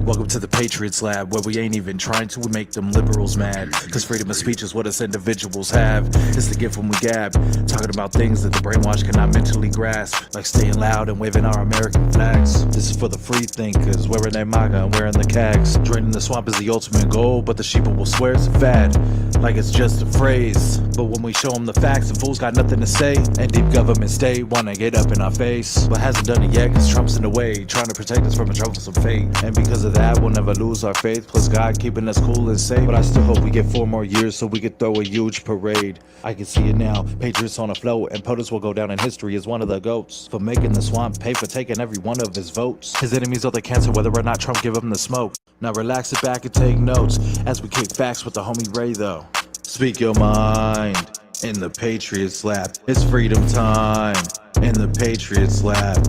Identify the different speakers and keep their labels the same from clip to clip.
Speaker 1: Welcome to the Patriots Lab, where we ain't even trying to, we make them liberals mad. Cause freedom of speech is what us individuals have. It's the gift when we gab, talking about things that the brainwashed cannot mentally grasp, like staying loud and waving our American flags. This is for the free thinkers, wearing their MAGA and wearing the cags. Draining the swamp is the ultimate goal, but the sheeple will swear it's a fad, like it's just a phrase. But when we show them the facts, the fools got nothing to say. And deep government state wanna get up in our face, but hasn't done it yet cause Trump's in the way, trying to protect us from a troublesome fate. And because of that, we'll never lose our faith, plus God keeping us cool and safe. But I still hope we get 4 more years so we could throw a huge parade. I can see it now, Patriots on a float, and POTUS will go down in history as one of the GOATs, for making the swamp pay for taking every one of his votes. His enemies are the cancer, whether or not Trump give him the smoke. Now relax it back and take notes, as we kick facts with the homie Ray though. Speak your mind in the Patriots Lab. It's freedom time in the Patriots Lab,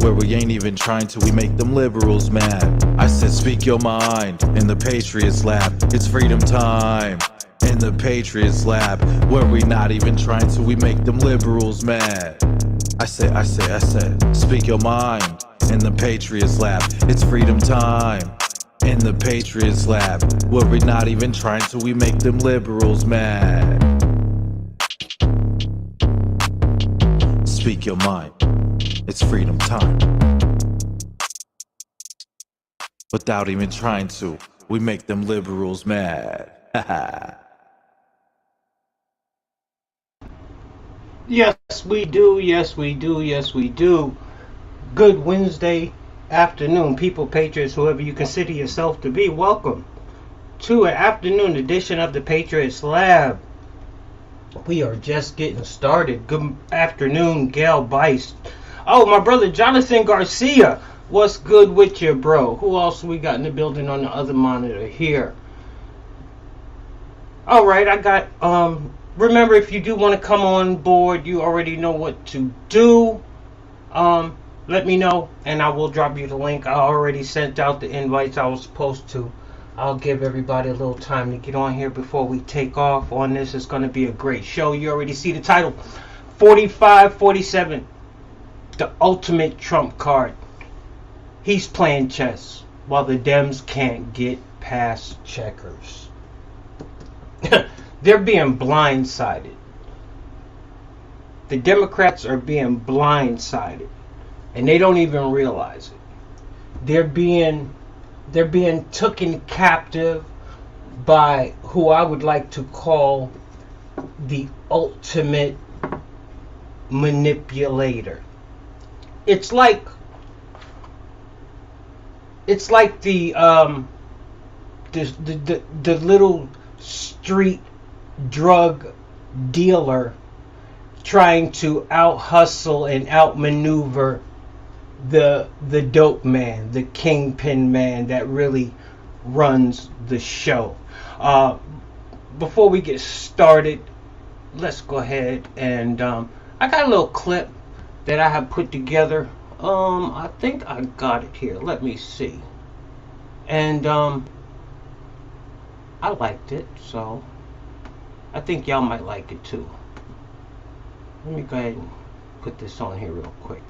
Speaker 1: where we ain't even trying to, we make them liberals mad. I said speak your mind in the Patriots Lab. It's freedom time in the Patriots Lab, where we not even trying to, we make them liberals mad. I said, speak your mind in the Patriots Lab. It's freedom time in the Patriots Lab, where we not even trying to, we make them liberals mad. Speak your mind, it's freedom time. Without even trying to, we make them liberals mad.
Speaker 2: Yes, we do. Yes, we do. Yes, we do. Good Wednesday afternoon, people, patriots, whoever you consider yourself to be. Welcome to an afternoon edition of the Patriots Lab. We are just getting started. Good afternoon, Gail Bice. Oh, my brother Jonathan Garcia. What's good with you, bro? Who else we got in the building on the other monitor here? All right, I got remember, if you do want to come on board, you already know what to do. Let me know and I will drop you the link. I already sent out the invites I was supposed to. I'll give everybody a little time to get on here before we take off on this. It's going to be a great show. You already see the title, 45-47, the ultimate Trump card. He's playing chess while the Dems can't get past checkers. They're being blindsided. The Democrats are being blindsided, and they don't even realize it. They're being taken captive by who I would like to call the ultimate manipulator. It's like the little street drug dealer trying to out hustle and outmaneuver the dope man, the kingpin man that really runs the show. Before we get started, let's go ahead and I got a little clip that I have put together. I think I got it here. Let me see. And I liked it, so I think y'all might like it too. Let me go ahead and put this on here real quick.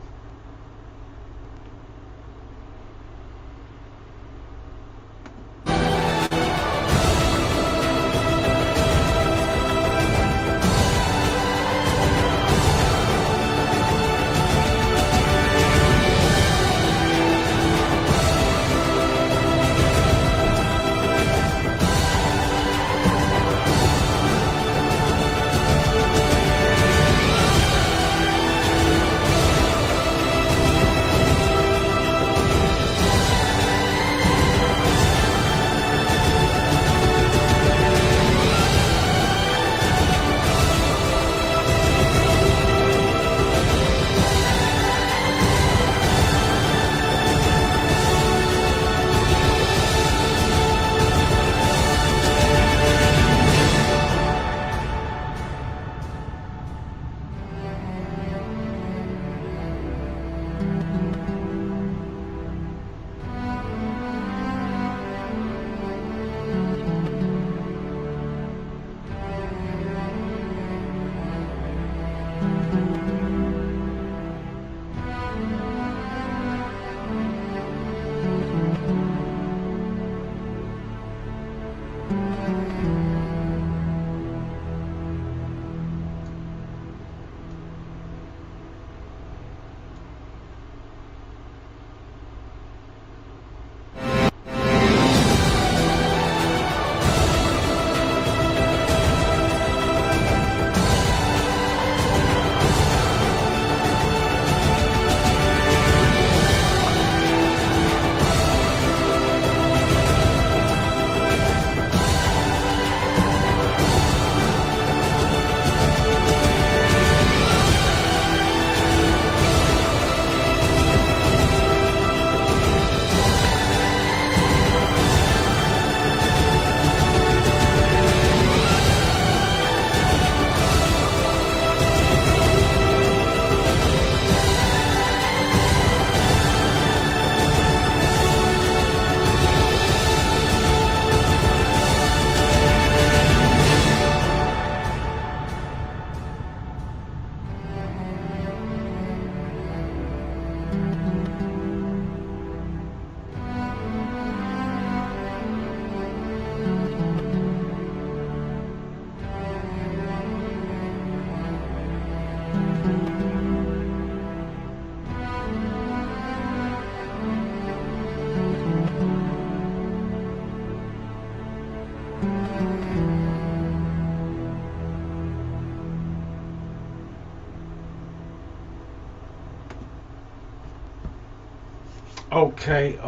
Speaker 2: Okay.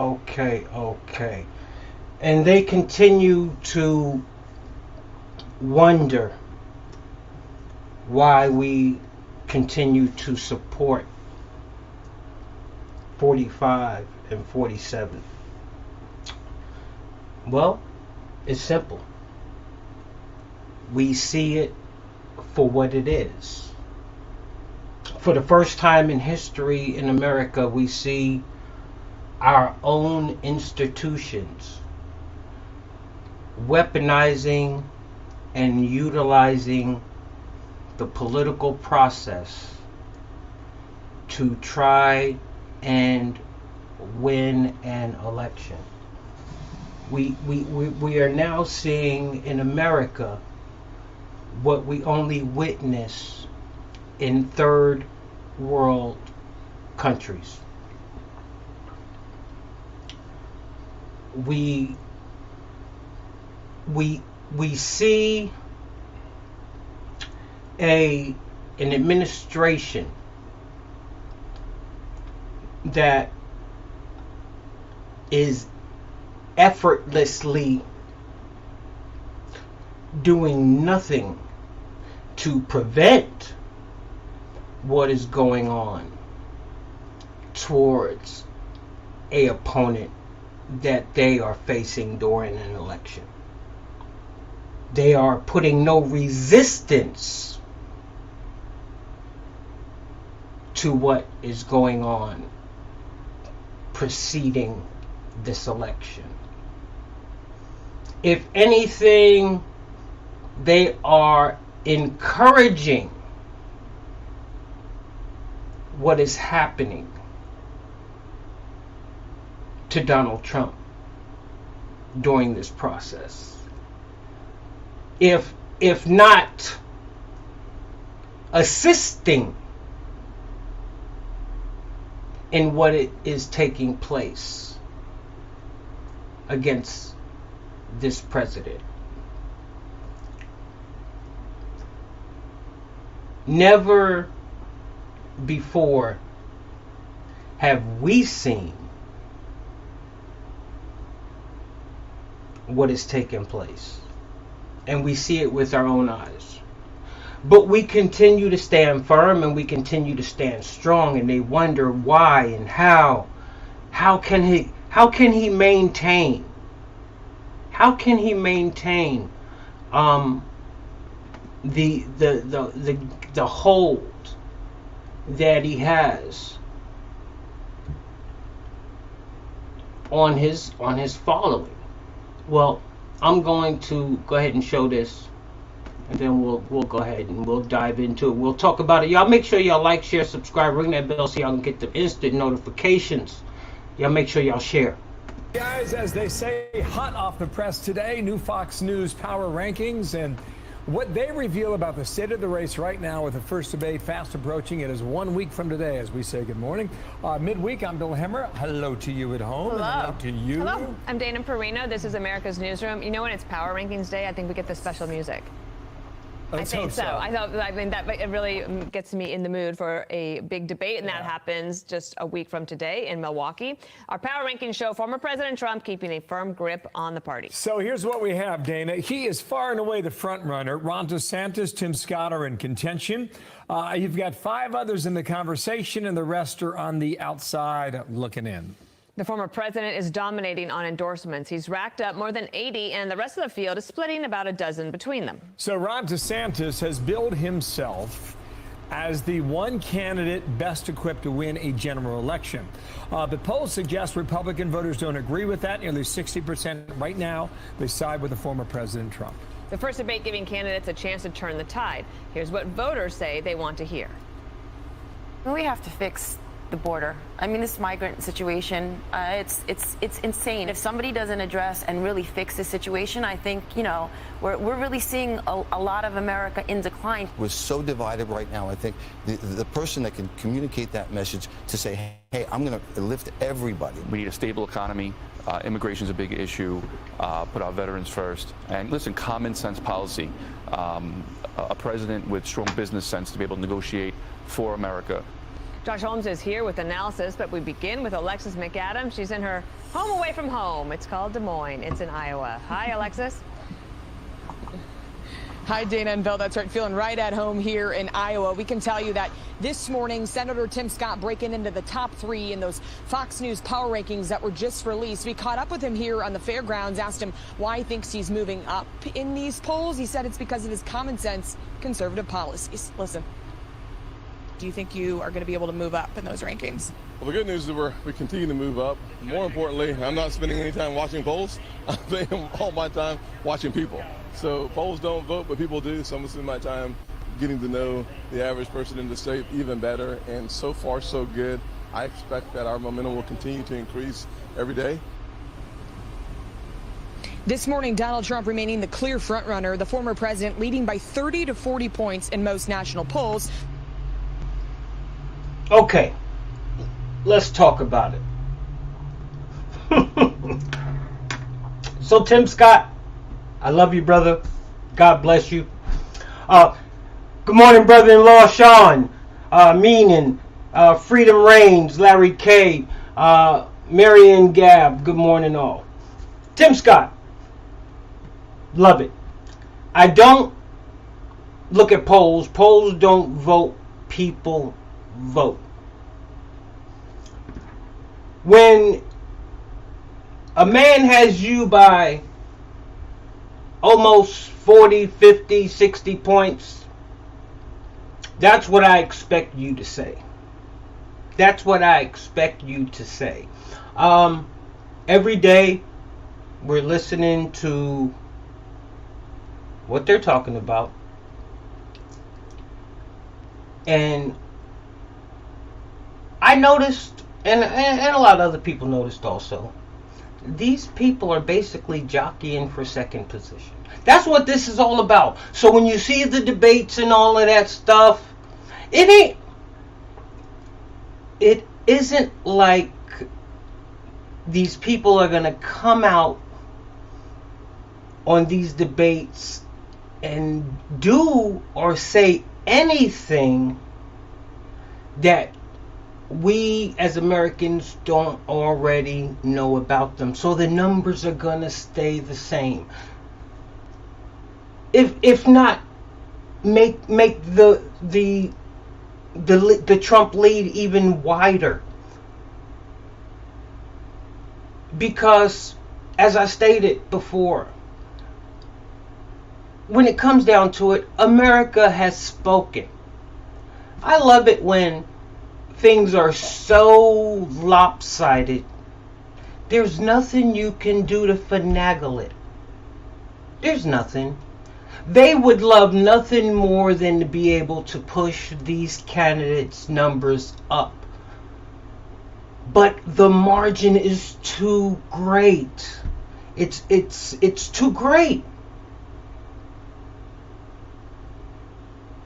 Speaker 2: And they continue to wonder why we continue to support 45 and 47. Well, it's simple. We see it for what it is. For the first time in history in America, we see our own institutions weaponizing and utilizing the political process to try and win an election. We are now seeing in America what we only witness in third world countries. We see an administration that is effortlessly doing nothing to prevent what is going on towards a opponent that they are facing during an election. They are putting no resistance to what is going on preceding this election. If anything, they are encouraging what is happening to Donald Trump during this process. If not assisting in what it is taking place against this president. Never before have we seen what is taking place. And we see it with our own eyes. But we continue to stand firm and we continue to stand strong, and they wonder why and how. How can he maintain? How can he maintain the hold that he has on his following? Well, I'm going to go ahead and show this, and then we'll go ahead and we'll dive into it. We'll talk about it. Y'all make sure y'all like, share, subscribe, ring that bell so y'all can get the instant notifications. Y'all make sure y'all share.
Speaker 3: Guys, as they say, hot off the press today, new Fox News power rankings and what they reveal about the state of the race right now with the first debate fast approaching. It is 1 week from today as we say good morning. Midweek, I'm Bill Hemmer. Hello to you at home.
Speaker 4: Hello.
Speaker 3: And hello to you.
Speaker 4: Hello. I'm Dana Perino. This is America's Newsroom. You know, when it's Power Rankings Day, I think we get the special music.
Speaker 3: Let's
Speaker 4: I think
Speaker 3: hope
Speaker 4: so. I mean, that it really gets me in the mood for a big debate, and that happens just a week from today in Milwaukee. Our Power Rankings show former President Trump keeping a firm grip on the party.
Speaker 3: So here's what we have, Dana. He is far and away the front runner. Ron DeSantis, Tim Scott are in contention. You've got 5 others in the conversation, and the rest are on the outside looking in.
Speaker 4: The former president is dominating on endorsements. He's racked up more than 80, and the rest of the field is splitting about a dozen between them.
Speaker 3: So Ron DeSantis has billed himself as the one candidate best equipped to win a general election. But polls suggest Republican voters don't agree with that. Nearly 60% right now, they side with the former President Trump.
Speaker 4: The first debate giving candidates a chance to turn the tide. Here's what voters say they want to hear.
Speaker 5: We have to fix the border. I mean, this migrant situation, it's insane. If somebody doesn't address and really fix the situation, I think, you know, we're really seeing a lot of America in decline.
Speaker 6: We're so divided right now. I think the person that can communicate that message to say, hey, I'm going to lift everybody.
Speaker 7: We need a stable economy. Immigration is a big issue. Put our veterans first. And listen, common sense policy. A president with strong business sense to be able to negotiate for America.
Speaker 4: Josh Holmes is here with analysis, but we begin with Alexis McAdams. She's in her home away from home. It's called Des Moines. It's in Iowa. Hi, Alexis.
Speaker 8: Hi, Dana and Bill. That's right. Feeling right at home here in Iowa. We can tell you that this morning, Senator Tim Scott breaking into the top 3 in those Fox News power rankings that were just released. We caught up with him here on the fairgrounds, asked him why he thinks he's moving up in these polls. He said it's because of his common sense conservative policies. Listen. Do you think you are going to be able to move up in those rankings?
Speaker 9: Well, the good news is we continue to move up. More importantly, I'm not spending any time watching polls. I'm spending all my time watching people. So polls don't vote, but people do. So I'm going to spend my time getting to know the average person in the state even better. And so far, so good. I expect that our momentum will continue to increase every day.
Speaker 8: This morning, Donald Trump remaining the clear frontrunner, the former president leading by 30 to 40 points in most national polls.
Speaker 2: Okay, let's talk about it. So, Tim Scott, I love you, brother. God bless you. Good morning, brother-in-law Sean, Meenan, Freedom Reigns, Larry K, Marion Gab. Good morning, all. Tim Scott, love it. I don't look at polls. Polls don't vote. People vote. When a man has you by almost 40, 50, 60 points, that's what I expect you to say. That's what I expect you to say. Every day we're listening to what they're talking about. And I noticed, and a lot of other people noticed also, these people are basically jockeying for second position. That's what this is all about. So when you see the debates and all of that stuff, it isn't like these people are going to come out on these debates and do or say anything that we as Americans don't already know about them. So the numbers are going to stay the same. If not, make the Trump lead even wider. Because, as I stated before, when it comes down to it, America has spoken. I love it when things are so lopsided. There's nothing you can do to finagle it. There's nothing. They would love nothing more than to be able to push these candidates' numbers up. But the margin is too great. It's too great.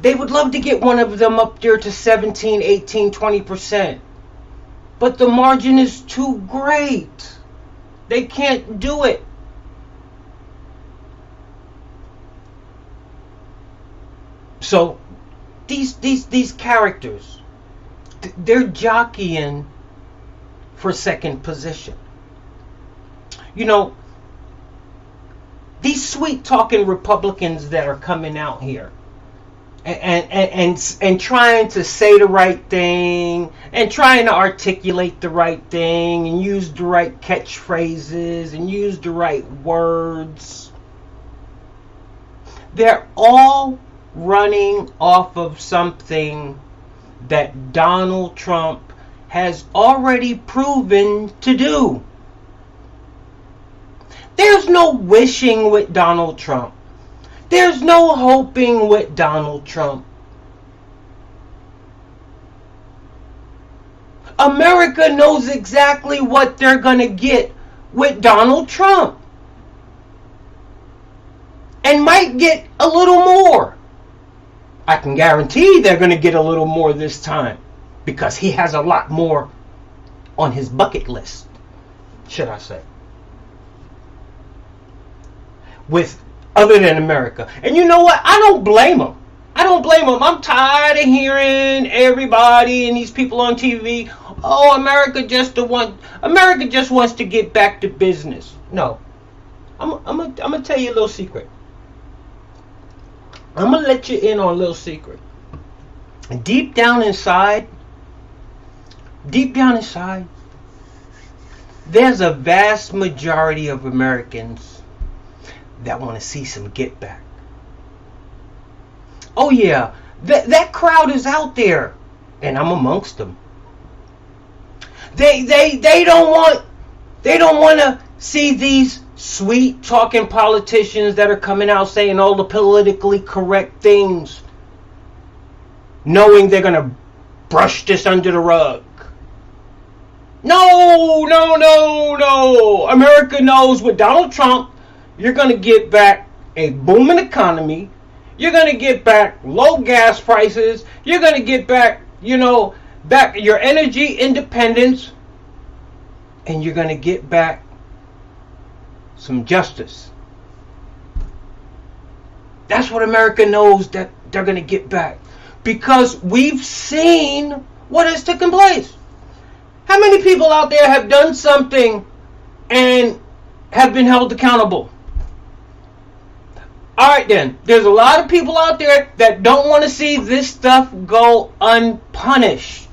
Speaker 2: They would love to get one of them up there to 17, 18, 20%. But the margin is too great. They can't do it. So these characters, they're jockeying for second position. You know, these sweet talking Republicans that are coming out here and trying to say the right thing and trying to articulate the right thing and use the right catchphrases and use the right words, they're all running off of something that Donald Trump has already proven to do. There's no wishing with Donald Trump. There's no hoping with Donald Trump. America knows exactly what they're going to get with Donald Trump. And might get a little more. I can guarantee they're going to get a little more this time. Because he has a lot more on his bucket list, should I say. With other than America. And you know what? I don't blame him. I don't blame them. I'm tired of hearing everybody and these people on TV. Oh, America just wants to get back to business. No, I'm gonna tell you a little secret. I'm gonna let you in on a little secret. Deep down inside, there's a vast majority of Americans that want to see some get back. Oh yeah, that crowd is out there, and I'm amongst them. They don't want to see these sweet talking politicians that are coming out saying all the politically correct things, knowing they're gonna brush this under the rug. No. America knows with Donald Trump, you're gonna get back a booming economy. You're going to get back low gas prices. You're going to get back, back your energy independence. And you're going to get back some justice. That's what America knows that they're going to get back. Because we've seen what has taken place. How many people out there have done something and have been held accountable? Alright then, there's a lot of people out there that don't want to see this stuff go unpunished.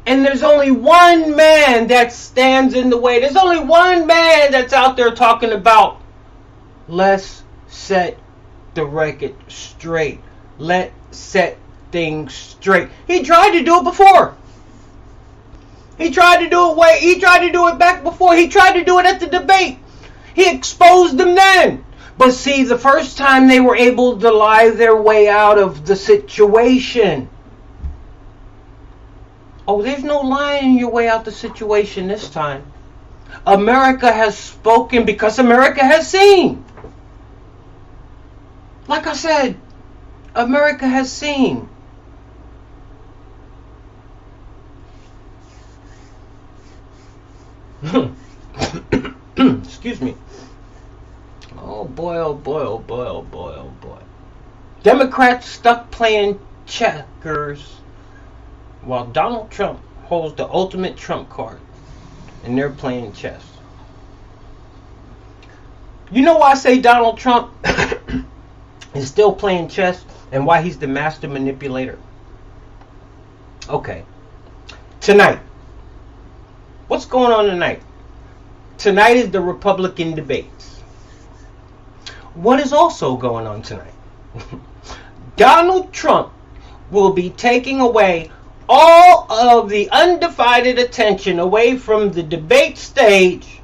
Speaker 2: And there's only one man that stands in the way. There's only one man that's out there talking about, let's set the record straight. Let's set things straight. He tried to do it before. He tried to do it back before. He tried to do it at the debate. He exposed them then. But see, the first time they were able to lie their way out of the situation. Oh, there's no lying your way out the situation this time. America has spoken because America has seen. Like I said, America has seen. Excuse me. Oh boy, oh boy, oh boy, oh boy, oh boy. Democrats stuck playing checkers while Donald Trump holds the ultimate trump card and they're playing chess. You know why I say Donald Trump is still playing chess and why he's the master manipulator? Okay. Tonight. What's going on tonight? Tonight is the Republican debates. What is also going on tonight? Donald Trump will be taking away all of the undivided attention away from the debate stage,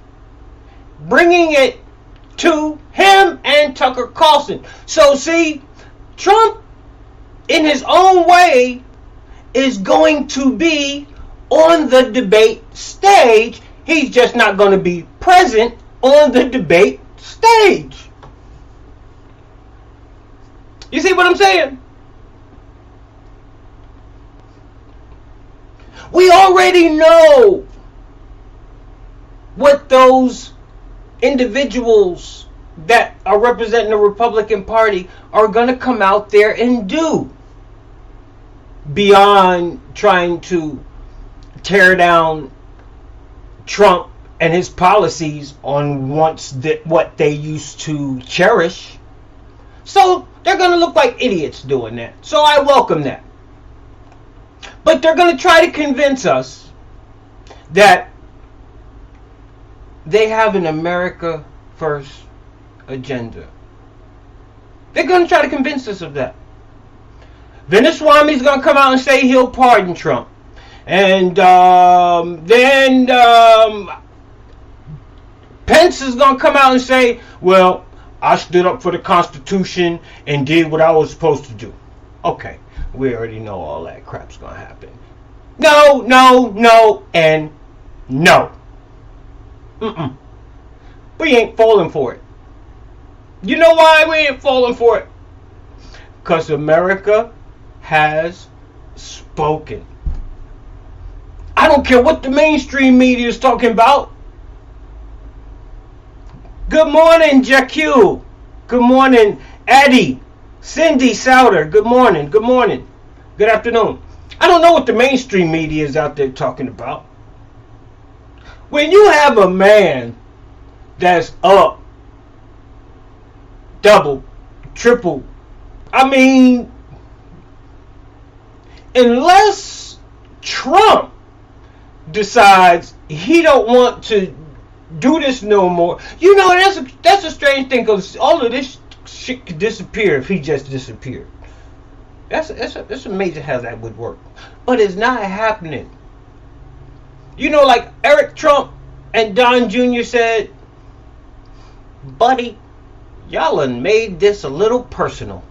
Speaker 2: bringing it to him and Tucker Carlson. So see, Trump, in his own way, is going to be on the debate stage. He's just not going to be present on the debate stage. You see what I'm saying? We already know what those individuals that are representing the Republican Party are going to come out there and do, beyond trying to tear down Trump and his policies on what they used to cherish. So they're going to look like idiots doing that. So I welcome that. But they're going to try to convince us that they have an America First agenda. They're going to try to convince us of that. Venezuela's going to come out and say he'll pardon Trump. And then Pence is going to come out and say, well, I stood up for the Constitution and did what I was supposed to do. Okay, we already know all that crap's going to happen. No, and no. We ain't falling for it. You know why we ain't falling for it? Because America has spoken. I don't care what the mainstream media is talking about. Good morning, JQ. Good morning, Eddie. Cindy Souter, good morning. Good morning. Good afternoon. I don't know what the mainstream media is out there talking about. When you have a man that's up, double, triple, I mean, unless Trump decides he don't want to do this no more, you know, that's a strange thing, because all of this shit could disappear if he just disappeared. That's amazing how that would work. But it's not happening. You know, like Eric Trump and Don Jr. said, buddy, y'all done made this a little personal.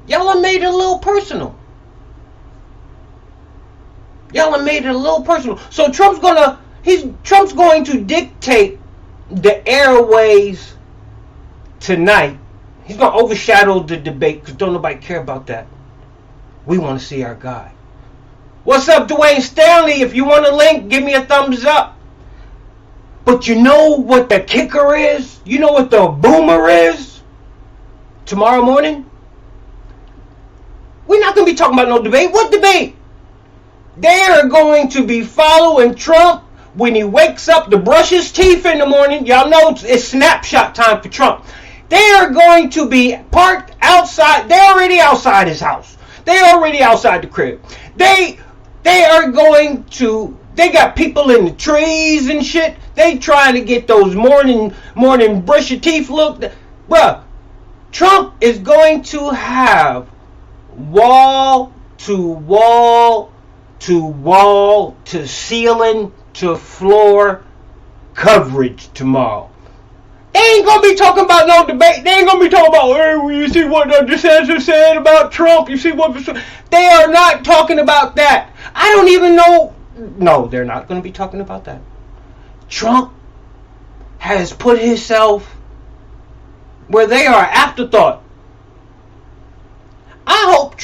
Speaker 2: Y'all done made it a little personal. Y'all done made it a little personal. So Trump's going to dictate the airways tonight. He's going to overshadow the debate because don't nobody care about that. We want to see our guy. What's up, Dwayne Stanley? If you want a link, give me a thumbs up. But you know what the kicker is? You know what the boomer is? Tomorrow morning, we're not going to be talking about no debate. What debate? They are going to be following Trump when he wakes up to brush his teeth in the morning. Y'all know it's snapshot time for Trump. They are going to be parked outside. They're already outside his house. They're already outside the crib. They got people in the trees and shit. They trying to get those morning brush your teeth look. Bruh, Trump is going to have wall to wall to wall to ceiling to floor coverage tomorrow. They ain't gonna be talking about no debate. They ain't gonna be talking about, hey, well, you see what DeSantis said about Trump. You see what they are not talking about that. I don't even know. No, they're not gonna be talking about that. Trump has put himself where they are afterthought. I hope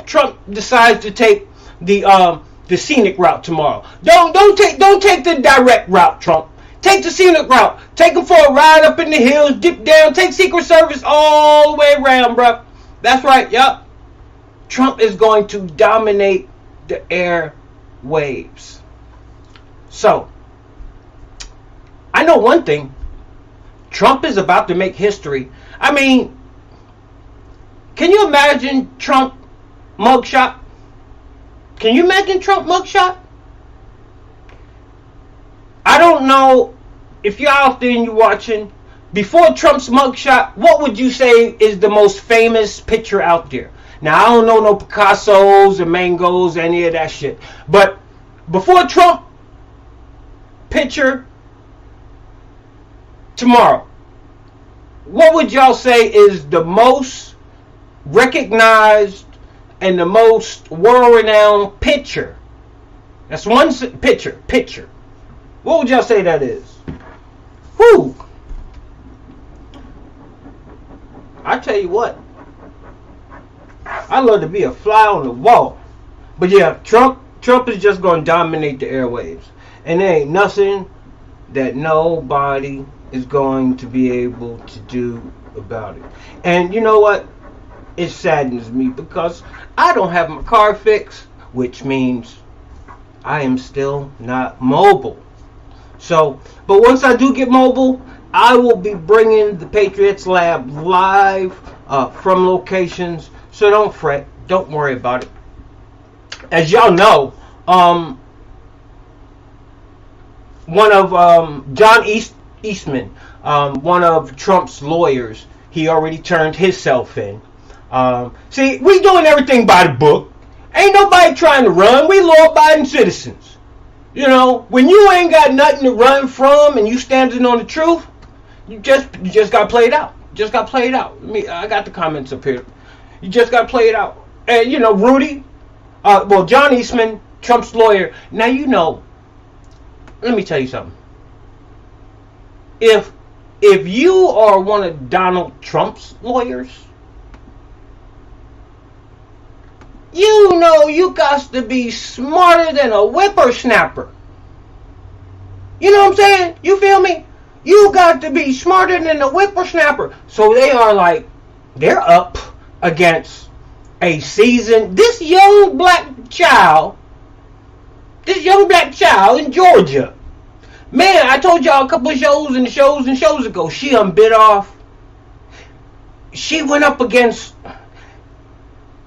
Speaker 2: Trump decides to take the scenic route tomorrow. Don't take the direct route, Trump. Take the scenic route. Take them for a ride up in the hills, dip down, take Secret Service all the way around, bro. That's right, yup. Trump is going to dominate the airwaves. So, I know one thing. Trump is about to make history. I mean, can you imagine Trump mugshot? Can you imagine Trump mugshot? I don't know if you're out there and you're watching. Before Trump's mugshot, what would you say is the most famous picture out there? Now, I don't know no Picassos or Mangos, any of that shit. But before Trump picture tomorrow, what would y'all say is the most recognized and the most world-renowned picture? That's one picture. What would y'all say that is? Whew. I tell you what. I'd love to be a fly on the wall. But yeah, Trump is just going to dominate the airwaves. And there ain't nothing that nobody is going to be able to do about it. And you know what? It saddens me because I don't have my car fixed, which means I am still not mobile. So, but once I do get mobile, I will be bringing the Patriots Lab live from locations. So don't fret. Don't worry about it. As y'all know, one of John Eastman, one of Trump's lawyers, he already turned himself in. See, we doing everything by the book. Ain't nobody trying to run. We law-abiding citizens. You know, when you ain't got nothing to run from and you standing on the truth, you just got played out. Just got played out. I got the comments up here. You just got played out. And you know, Rudy, John Eastman, Trump's lawyer. Now you know. Let me tell you something. If you are one of Donald Trump's lawyers, you know you got to be smarter than a whippersnapper. You know what I'm saying? You feel me? You got to be smarter than a whippersnapper. So they are like, They're up against a seasoned, this young black child in Georgia. Man, I told y'all a couple of shows ago, she bit off. She went up against,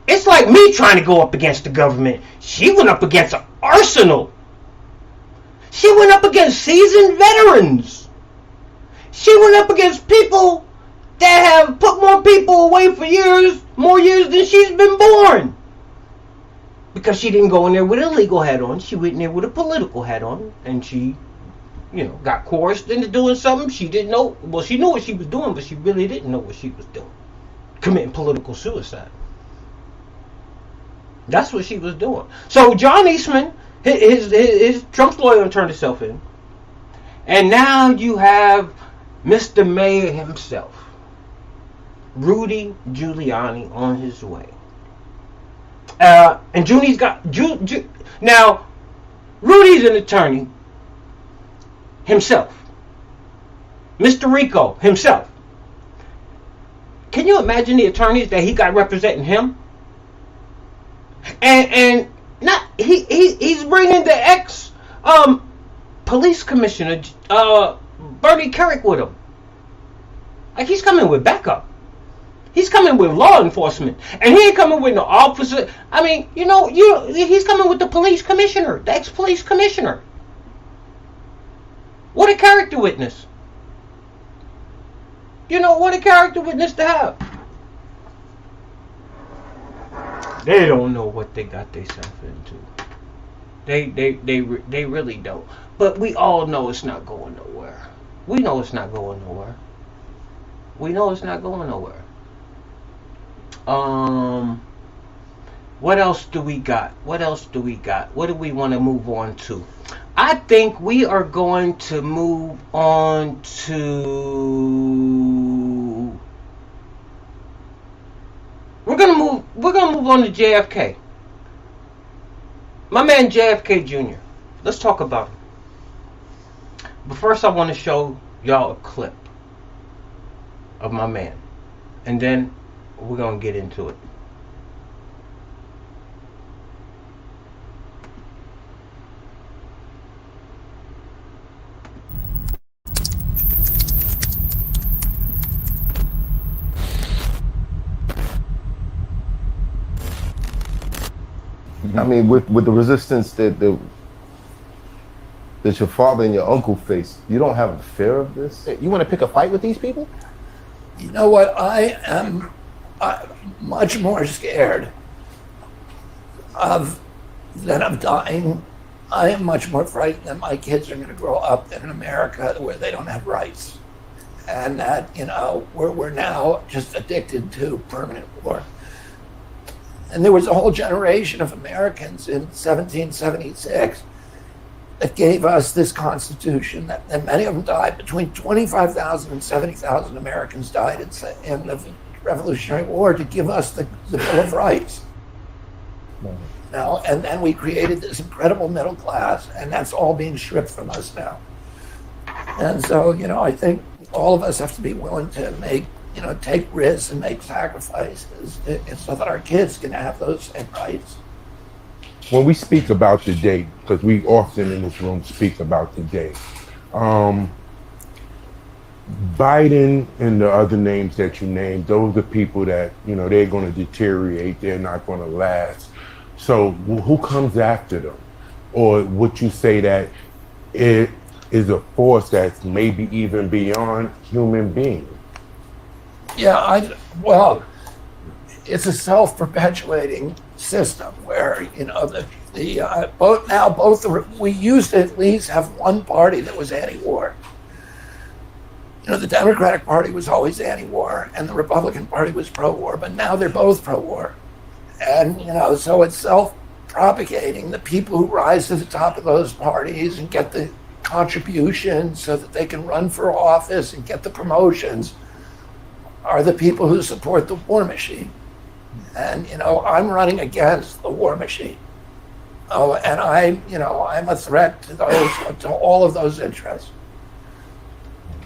Speaker 2: it's like me trying to go up against the government. She went up against an arsenal. She went up against seasoned veterans. She went up against people that have put more people away for more years than she's been born. Because she didn't go in there with a legal hat on. She went in there with a political hat on. And she, got coerced into doing something she didn't know. Well, she knew what she was doing, but she really didn't know what she was doing. Committing political suicide. That's what she was doing. So John Eastman, his Trump's lawyer turned himself in. And now you have Mr. Mayor himself, Rudy Giuliani, on his way. And Junie's got now. Rudy's an attorney himself, Mr. Rico himself. Can you imagine the attorneys that he got representing him? And not he's bringing the ex police commissioner Bernie Kerik with him. Like, he's coming with backup. He's coming with law enforcement. And he ain't coming with no officer. I mean, he's coming with the police commissioner, the ex-police commissioner. What a character witness. What a character witness to have. They don't know what they got themselves into. They really don't. But we all know it's not going nowhere. We know it's not going nowhere. What else do we got? What do we want to move on to? I think we are going to move on to... We're gonna move on to JFK. My man JFK Jr. Let's talk about him. But first I want to show y'all a clip of my man. And then we're going to get into it.
Speaker 10: I mean, with the resistance that your father and your uncle faced, you don't have a fear of this?
Speaker 11: You want to pick a fight with these people?
Speaker 12: You know what? I am much more scared of dying. I am much more frightened that my kids are going to grow up in America where they don't have rights, and that we're now just addicted to permanent war. And there was a whole generation of Americans in 1776 that gave us this Constitution, and many of them died. Between 25,000 and 70,000 Americans died in the Revolutionary War to give us the Bill of Rights. And then we created this incredible middle class, and that's all being stripped from us now. And so, I think all of us have to be willing to take risks and make sacrifices so that our kids can have those same rights.
Speaker 10: When we speak about the day, because we often in this room speak about the day, Biden and the other names that you named, those are people that, they're going to deteriorate, they're not going to last. So who comes after them? Or would you say that it is a force that's maybe even beyond human beings?
Speaker 12: Yeah, it's a self-perpetuating system where, we used to at least have one party that was anti-war. The Democratic Party was always anti-war and the Republican Party was pro-war, but now they're both pro-war. And, so it's self-propagating. The people who rise to the top of those parties and get the contributions so that they can run for office and get the promotions are the people who support the war machine. And, I'm running against the war machine. And I'm a threat to all of those interests.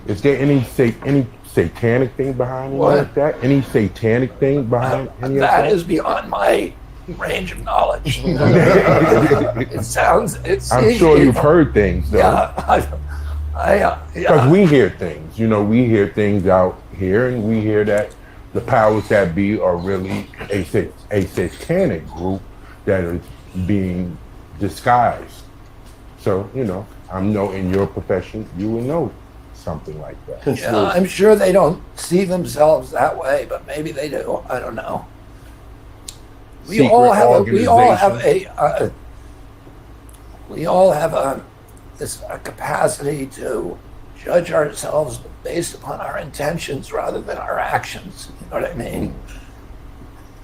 Speaker 10: Is there any satanic thing behind any of that? Any satanic thing behind any of that?
Speaker 12: That is beyond my range of knowledge. It sounds.
Speaker 10: I'm sure you've heard things, though.
Speaker 12: Yeah,
Speaker 10: Because we hear things. You know, we hear things out here, and we hear that the powers that be are really a satanic group that is being disguised. So, you know, I know in your profession you would know something like that.
Speaker 12: Yeah, I'm sure they don't see themselves that way, but maybe they do. I don't know. We all have a capacity to judge ourselves based upon our intentions rather than our actions. You know what I mean?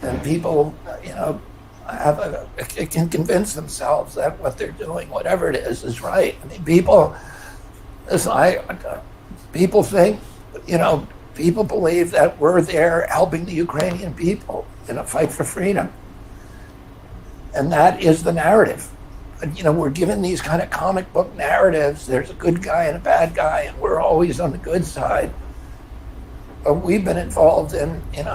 Speaker 12: And people, you know, can convince themselves that what they're doing, whatever it is right. I mean, people think, you know, people believe that we're there helping the Ukrainian people in a fight for freedom. And that is the narrative. You know, we're given these kind of comic book narratives. There's a good guy and a bad guy, and we're always on the good side. But we've been involved in, in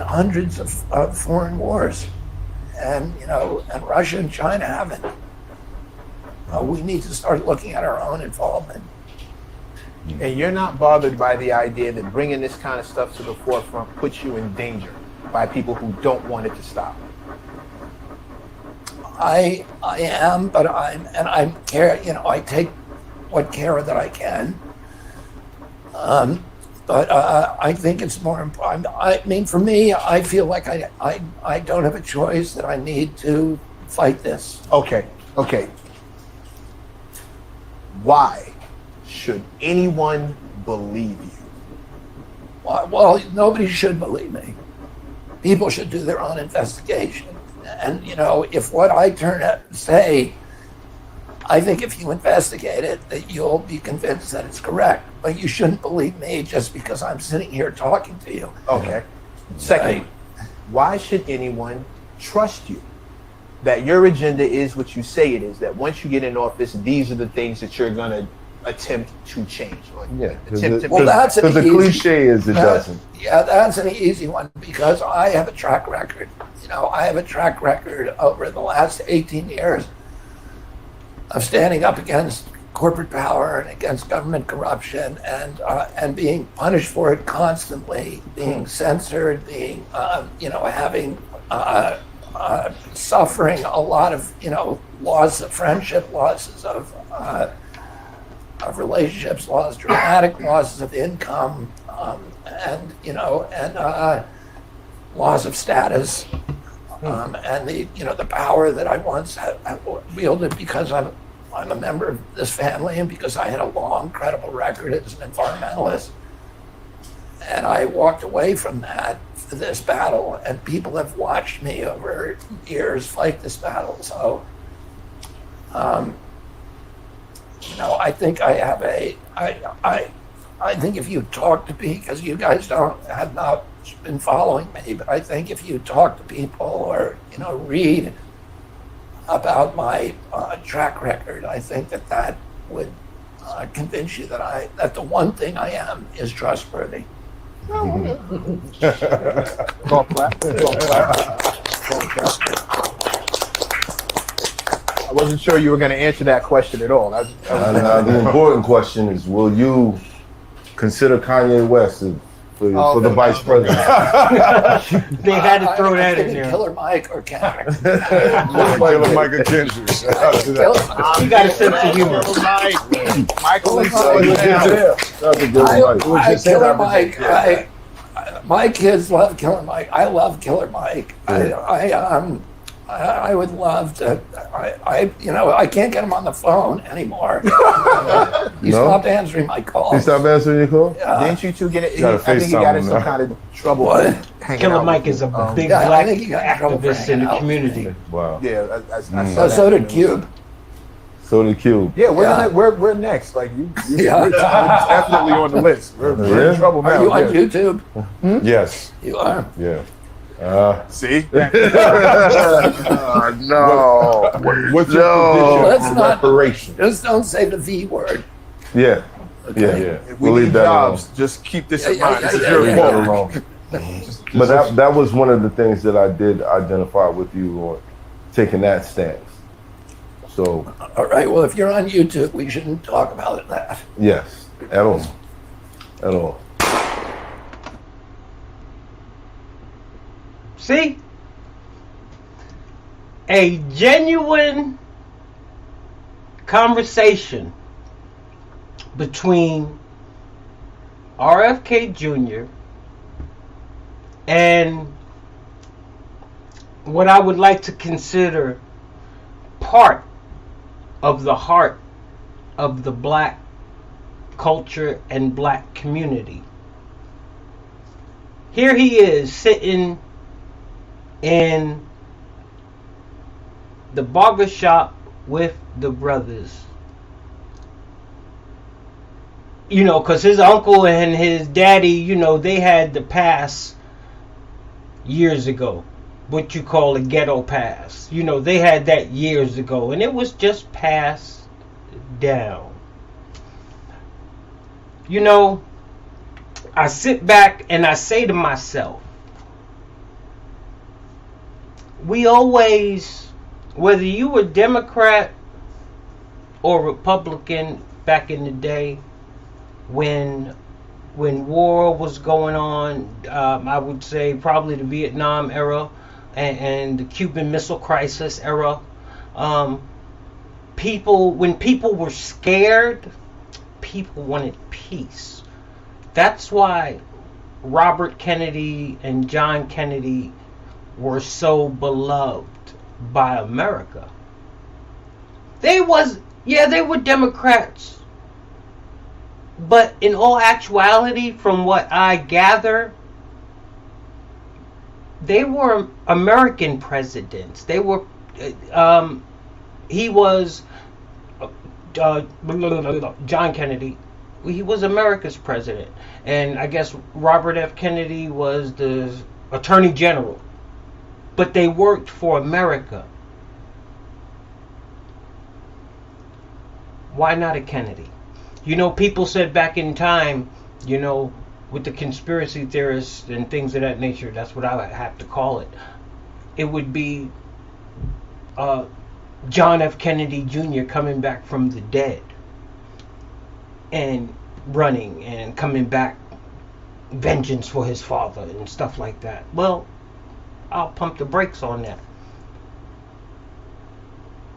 Speaker 12: hundreds of foreign wars, and Russia and China haven't. We need to start looking at our own involvement.
Speaker 11: And you're not bothered by the idea that bringing this kind of stuff to the forefront puts you in danger by people who don't want it to stop?
Speaker 12: I am, but I'm care. You know, I take what care that I can. But I think it's more important. I mean, for me, I feel like I don't have a choice, that I need to fight this.
Speaker 11: Okay. Why should anyone believe you?
Speaker 12: Well, nobody should believe me. People should do their own investigation. And, you know, if what I turn out and say, I think if you investigate it, that you'll be convinced that it's correct. But you shouldn't believe me just because I'm sitting here talking to you.
Speaker 11: Okay. Second, why should anyone trust you? That your agenda is what you say it is, that once you get in office, these are the things that you're going to attempt to change.
Speaker 13: Yeah.
Speaker 12: Well, that's an easy,
Speaker 13: the cliche is it doesn't.
Speaker 12: Yeah, that's an easy one because I have a track record. You know, I have a track record over the last 18 years of standing up against corporate power and against government corruption and being punished for it constantly, being censored, being, having, suffering a lot of, loss of friendship, losses of relationships, dramatic losses of income, and loss of status, and the power that I once had wielded because I'm a member of this family and because I had a long, credible record as an environmentalist. And I walked away from that for this battle, and people have watched me over years fight this battle. So, I think I have I think if you talk to people, because you guys have not been following me, but I think if you talk to people or, read about my track record, I think that would convince you that the one thing I am is trustworthy.
Speaker 11: I wasn't sure you were going to answer that question at all.
Speaker 13: The important question is, will you consider Kanye West for the vice president?
Speaker 2: They had to throw that in there.
Speaker 12: Killer Mike or Kendrick.
Speaker 13: Killer Mike or Kendrick.
Speaker 2: You got a sense of humor.
Speaker 11: Michael
Speaker 12: Killer Mike. My kids love Killer Mike. I love Killer Mike. I would love to. I can't get him on the phone anymore. He stopped answering my calls.
Speaker 13: He stopped answering your call?
Speaker 11: Didn't you two get it? I think he got in some kind of trouble.
Speaker 2: Killer Mike is a big black activist in the community.
Speaker 13: Wow.
Speaker 11: Yeah,
Speaker 12: so did Cube.
Speaker 13: So did Cube.
Speaker 11: Yeah, we're next. Like we're definitely on the list. We're in trouble now.
Speaker 12: Are you on YouTube?
Speaker 13: Yes.
Speaker 12: You are.
Speaker 13: Yeah.
Speaker 11: See?
Speaker 13: No.
Speaker 12: What's your reparation? Just don't say the V word.
Speaker 13: Yeah.
Speaker 11: If we
Speaker 13: We'll leave
Speaker 11: need
Speaker 13: that
Speaker 11: jobs,
Speaker 13: alone.
Speaker 11: just keep this in
Speaker 12: Yeah,
Speaker 11: mind.
Speaker 12: yeah,
Speaker 11: This is
Speaker 12: yeah,
Speaker 11: your
Speaker 12: yeah,
Speaker 11: fault.
Speaker 12: yeah.
Speaker 13: But that was one of the things that I did identify with you on, taking that stance. So,
Speaker 12: All right, well, if you're on YouTube, we shouldn't talk about that.
Speaker 13: yes, at all. At all.
Speaker 2: See? A genuine conversation between RFK Jr. and what I would like to consider part of the heart of the black culture and black community. Here he is sitting in the barber shop with the brothers. You know, because his uncle and his daddy, you know, they had the pass years ago. What you call a ghetto pass. You know, they had that years ago. And it was just passed down. You know, I sit back and I say to myself, we always, whether you were Democrat or Republican back in the day, when war was going on, I would say probably the Vietnam era and the Cuban Missile Crisis era, when people were scared, people wanted peace. That's why Robert Kennedy and John Kennedy were so beloved by America. They were Democrats. But in all actuality, from what I gather, they were American presidents. They were, he was, John Kennedy, he was America's president. And I guess Robert F. Kennedy was the Attorney General. But they worked for America. Why not a Kennedy? You know, people said back in time, you know, with the conspiracy theorists and things of that nature, that's what I would have to call it. It would be John F. Kennedy Jr. coming back from the dead and running and coming back, vengeance for his father and stuff like that. Well, I'll pump the brakes on that.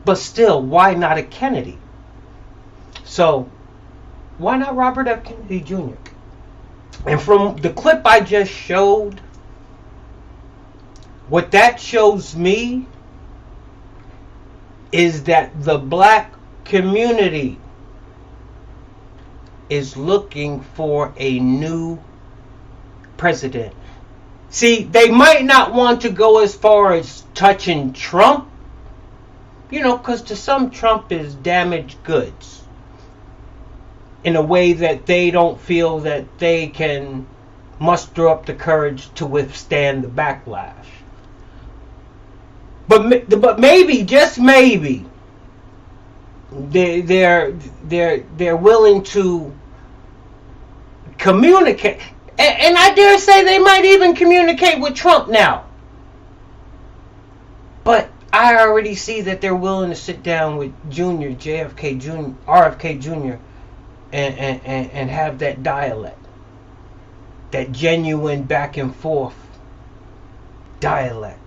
Speaker 2: But still, why not a Kennedy? So, why not Robert F. Kennedy Jr.? And from the clip I just showed, what that shows me is that the black community is looking for a new president. See, they might not want to go as far as touching Trump, you know, because to some Trump is damaged goods, in a way that they don't feel that they can muster up the courage to withstand the backlash. But maybe, just maybe, they're willing to communicate, and I dare say they might even communicate with Trump now. But I already see that they're willing to sit down with RFK Jr. and have that dialect, that genuine back and forth dialect.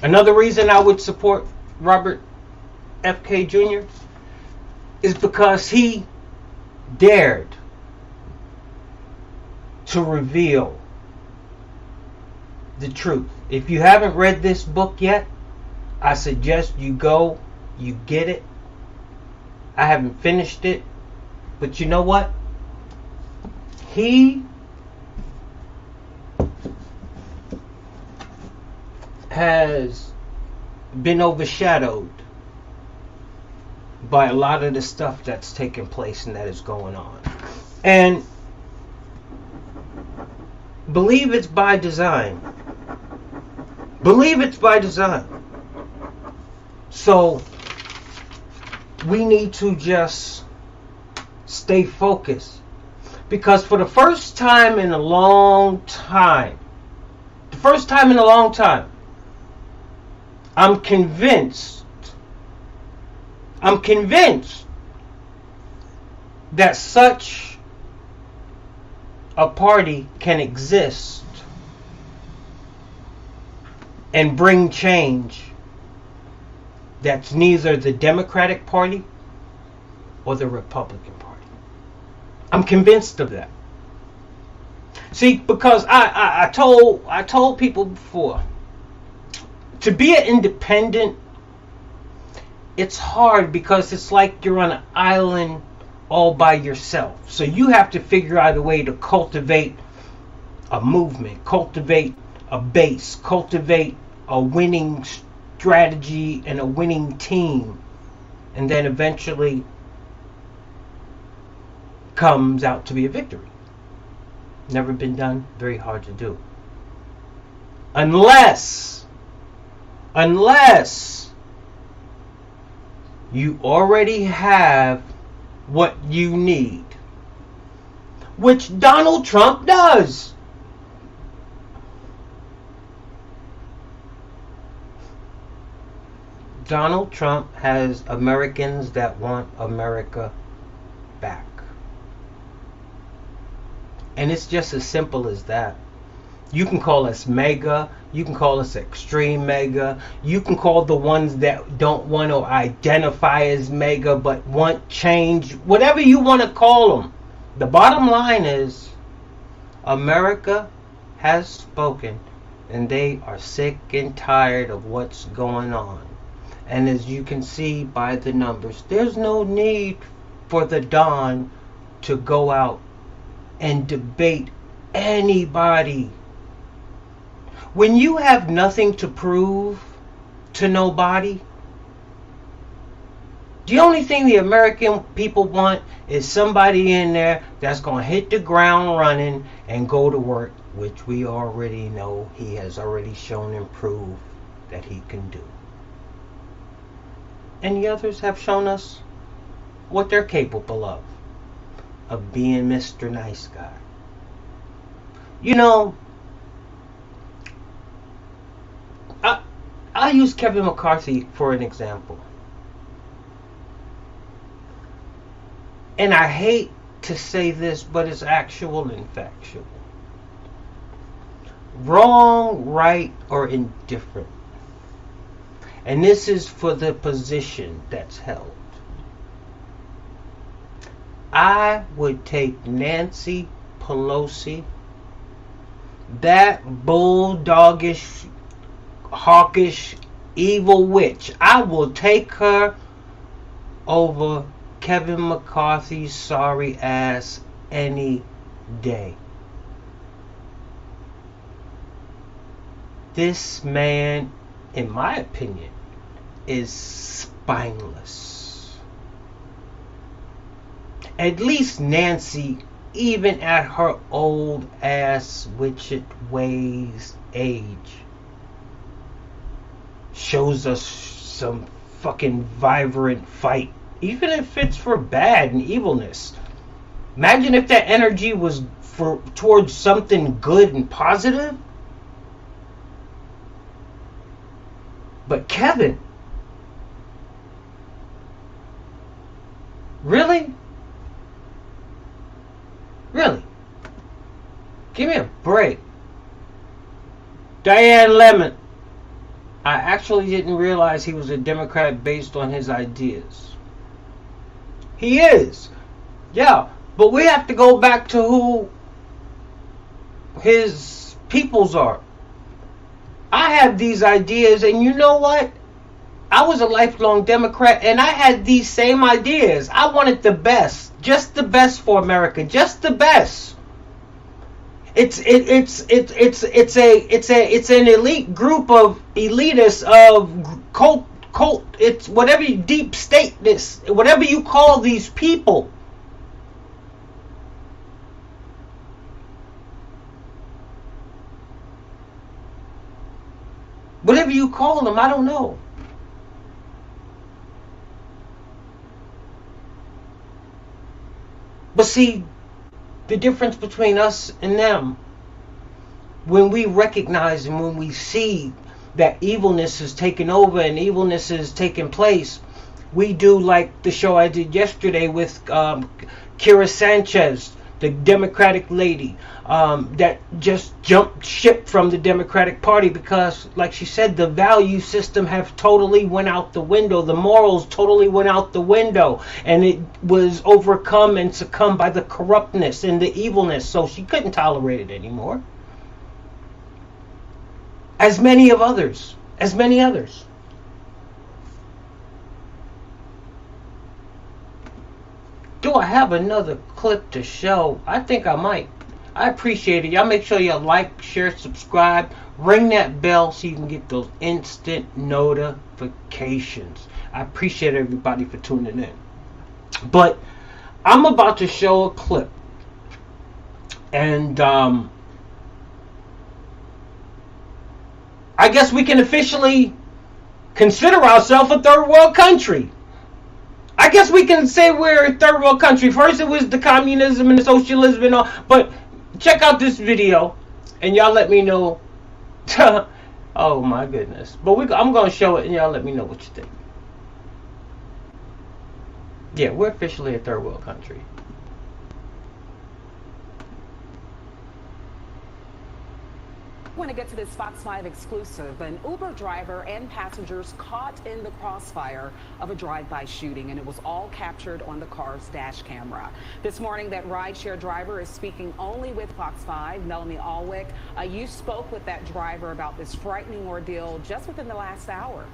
Speaker 2: Another reason I would support Robert F.K. Jr. is because he dared to reveal the truth. If you haven't read this book yet, I suggest you go, you get it. I haven't finished it, but you know what? He has been overshadowed by a lot of the stuff that's taking place and that is going on. And believe it's by design. Believe it's by design. So we need to just stay focused. Because for the first time in a long time, I'm convinced that such a party can exist and bring change that's neither the Democratic Party or the Republican Party. I'm convinced of that. See, because I told people before, to be an independent, it's hard because it's like you're on an island all by yourself. So you have to figure out a way to cultivate a movement, cultivate a base, cultivate a winning strategy and a winning team, and then eventually comes out to be a victory. Never been done, very hard to do. Unless you already have what you need, which Donald Trump does. Donald Trump has Americans that want America back. And it's just as simple as that. You can call us mega, you can call us extreme mega, you can call the ones that don't want to identify as mega but want change, whatever you want to call them. The bottom line is, America has spoken, and they are sick and tired of what's going on. And as you can see by the numbers, there's no need for the Don to go out and debate anybody. When you have nothing to prove to nobody, the only thing the American people want is somebody in there that's going to hit the ground running and go to work, which we already know he has already shown and proved that he can do. And the others have shown us what they're capable of being Mr. Nice Guy. You know, I'll use Kevin McCarthy for an example. And I hate to say this, but it's actual and factual. Wrong, right, or indifferent. And this is for the position that's held. I would take Nancy Pelosi, that bulldogish, hawkish, evil witch. I will take her over Kevin McCarthy's sorry ass any day. This man, in my opinion, is spineless. At least Nancy, even at her old ass witchet ways age, shows us some fucking vibrant fight, even if it's for bad and evilness. Imagine if that energy was towards something good and positive. But Kevin, really? Really? Give me a break. Diane Lemon. I actually didn't realize he was a Democrat based on his ideas. He is. Yeah. But we have to go back to who his peoples are. I have these ideas, and you know what? I was a lifelong Democrat, and I had these same ideas. I wanted the best, just the best for America, just the best. It's an elite group of elitists of cult. It's whatever deep stateness, whatever you call these people. Whatever you call them, I don't know. But see, the difference between us and them, when we recognize and when we see that evilness is taking over and evilness is taking place, we do like the show I did yesterday with Kira Sanchez, the Democratic lady that just jumped ship from the Democratic Party because, like she said, the value system have totally went out the window. The morals totally went out the window. And it was overcome and succumbed by the corruptness and the evilness. So she couldn't tolerate it anymore. As many others. Do I have another clip to show? I think I might. I appreciate it. Y'all make sure y'all like, share, subscribe, ring that bell so you can get those instant notifications. I appreciate everybody for tuning in. But I'm about to show a clip. And I guess we can officially consider ourselves a third world country. I guess we can say we're a third world country. First it was the communism and the socialism and all. But check out this video and y'all let me know. Oh my goodness. But I'm going to show it and y'all let me know what you think. Yeah, we're officially a third world country.
Speaker 14: I want to get to this Fox 5 exclusive. An Uber driver and passengers caught in the crossfire of a drive-by shooting, and it was all captured on the car's dash camera. This morning, that rideshare driver is speaking only with Fox 5. Melanie Alwick, you spoke with that driver about this frightening ordeal just within the last hour.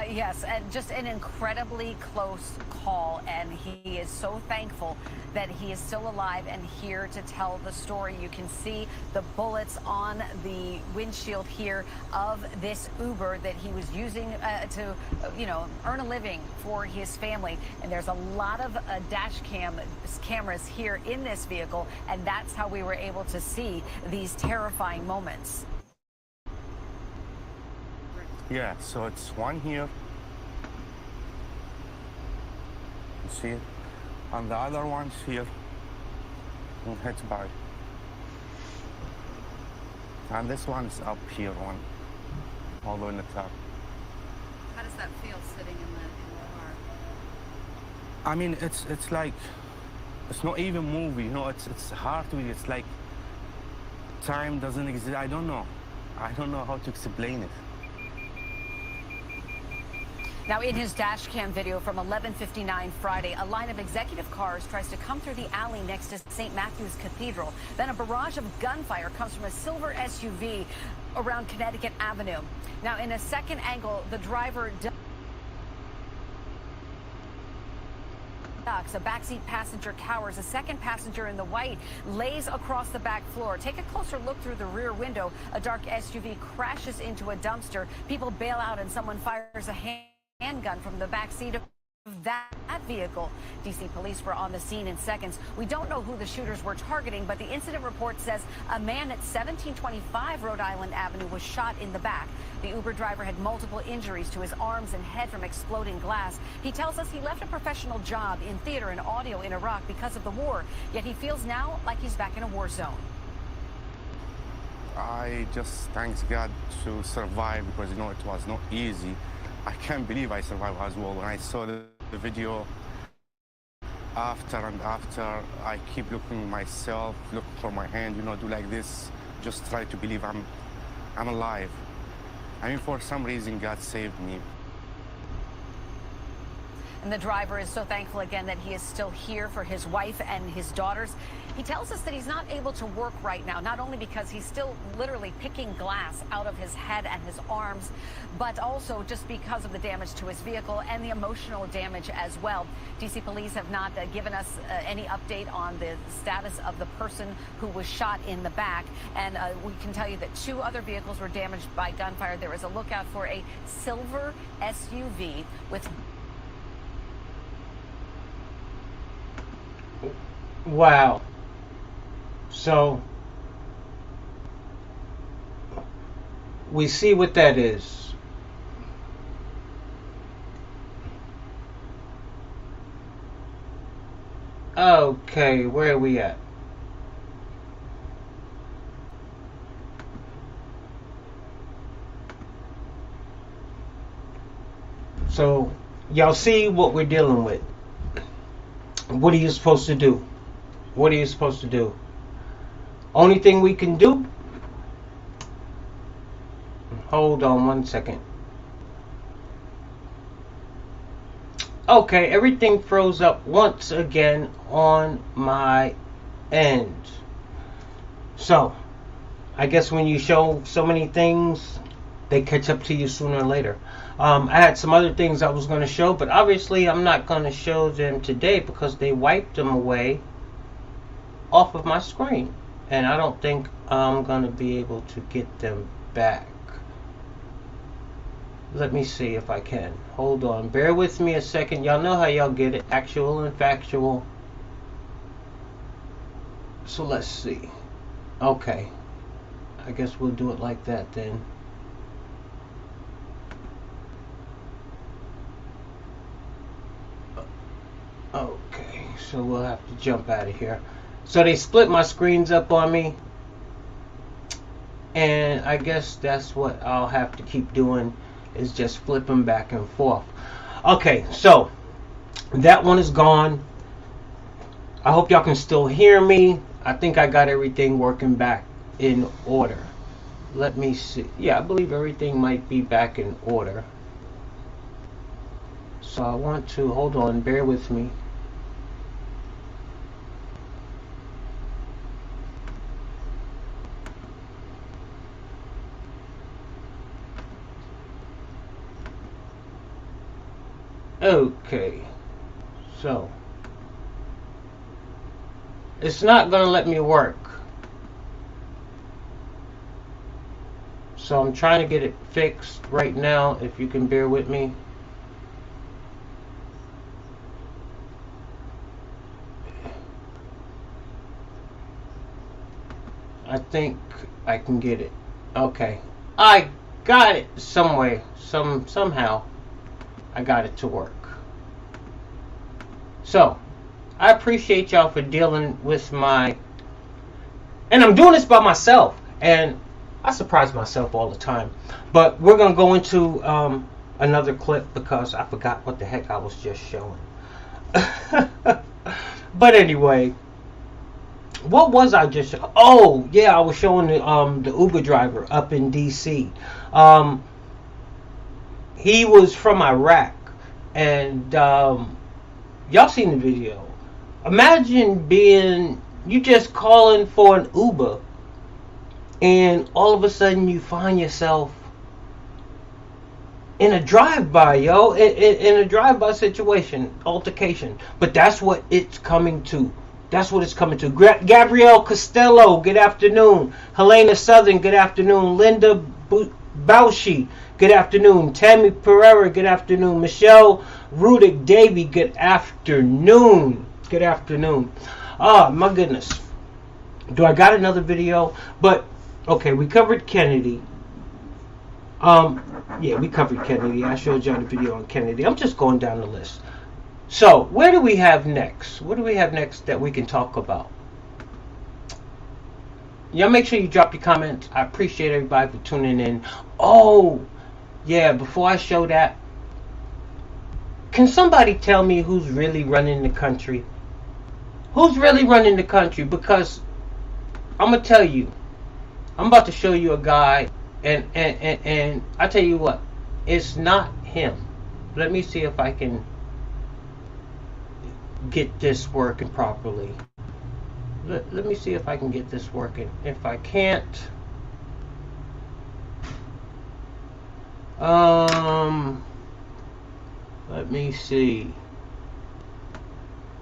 Speaker 15: Yes, and just an incredibly close call, and he is so thankful that he is still alive and here to tell the story. You can see the bullets on the windshield here of this Uber that he was using to, earn a living for his family. And there's a lot of dash cameras here in this vehicle, and that's how we were able to see these terrifying moments.
Speaker 16: Yeah, so it's one here. You see it? And the other one's here. And heads back. And this one is up here, all the way in the top.
Speaker 15: How does that feel sitting in the car?
Speaker 16: I mean, it's like, it's not even movie, it's hard to, it's like time doesn't exist. I don't know how to explain it.
Speaker 15: Now, in his dash cam video from 11:59 Friday, a line of executive cars tries to come through the alley next to St. Matthew's Cathedral. Then a barrage of gunfire comes from a silver SUV around Connecticut Avenue. Now, in a second angle, the driver ducks. A backseat passenger cowers. A second passenger in the white lays across the back floor. Take a closer look through the rear window. A dark SUV crashes into a dumpster. People bail out and someone fires a handgun from the back seat of that vehicle. D.C. police were on the scene in seconds. We don't know who the shooters were targeting, but the incident report says a man at 1725 Rhode Island Avenue was shot in the back. The Uber driver had multiple injuries to his arms and head from exploding glass. He tells us he left a professional job in theater and audio in Iraq because of the war, yet he feels now like he's back in a war zone.
Speaker 16: I just thank God to survive because, it was not easy. I can't believe I survived as well. When I saw the video after, I keep looking myself, look for my hand, do like this, just try to believe I'm alive. I mean, for some reason, God saved me.
Speaker 15: And the driver is so thankful again that he is still here for his wife and his daughters. He tells us that he's not able to work right now, not only because he's still literally picking glass out of his head and his arms, but also just because of the damage to his vehicle and the emotional damage as well. D.C. police have not given us any update on the status of the person who was shot in the back. And we can tell you that 2 other vehicles were damaged by gunfire. There is a lookout for a silver SUV with...
Speaker 2: Wow. So we see what that is. Okay, where are we at? So, y'all see what we're dealing with. What are you supposed to do? What are you supposed to do? Only thing we can do... Hold on one second. Okay, everything froze up once again on my end. So, I guess when you show so many things, they catch up to you sooner or later. I had some other things I was going to show, but obviously I'm not going to show them today because they wiped them away off of my screen. And I don't think I'm going to be able to get them back. Let me see if I can. Hold on. Bear with me a second. Y'all know how y'all get it. Actual and factual. So let's see. Okay. I guess we'll do it like that then. Okay. So we'll have to jump out of here. So they split my screens up on me. And I guess that's what I'll have to keep doing, is just flipping back and forth. Okay, so that one is gone. I hope y'all can still hear me. I think I got everything working back in order. Let me see. Yeah, I believe everything might be back in order. So I want to, hold on, bear with me. Okay, so it's not gonna let me work, so I'm trying to get it fixed right now, if you can bear with me. I think I can get it. Okay, I got it some way, somehow I got it to work. So, I appreciate y'all for dealing with my... And I'm doing this by myself. And I surprise myself all the time. But we're going to go into another clip because I forgot what the heck I was just showing. But anyway, what was I just showing? Oh, yeah, I was showing the Uber driver up in D.C. He was from Iraq. And... y'all seen the video. Imagine being, you just calling for an Uber and all of a sudden you find yourself in a drive-by, yo. In a drive-by situation, altercation. But that's what it's coming to. That's what it's coming to. Gabrielle Costello, good afternoon. Helena Southern, good afternoon. Linda Baushi, good afternoon. Tammy Pereira, good afternoon. Michelle Rudick Davy, good afternoon. Good afternoon. Oh, my goodness. Do I got another video? But, okay, we covered Kennedy. Yeah, we covered Kennedy. I showed y'all the video on Kennedy. I'm just going down the list. So, where do we have next? What do we have next that we can talk about? Y'all make sure you drop your comments. I appreciate everybody for tuning in. Oh, yeah, before I show that, can somebody tell me who's really running the country? Who's really running the country? Because I'm going to tell you, I'm about to show you a guy, and I tell you what, it's not him. Let me see if I can get this working properly. Let me see if I can get this working. If I can't, let me see.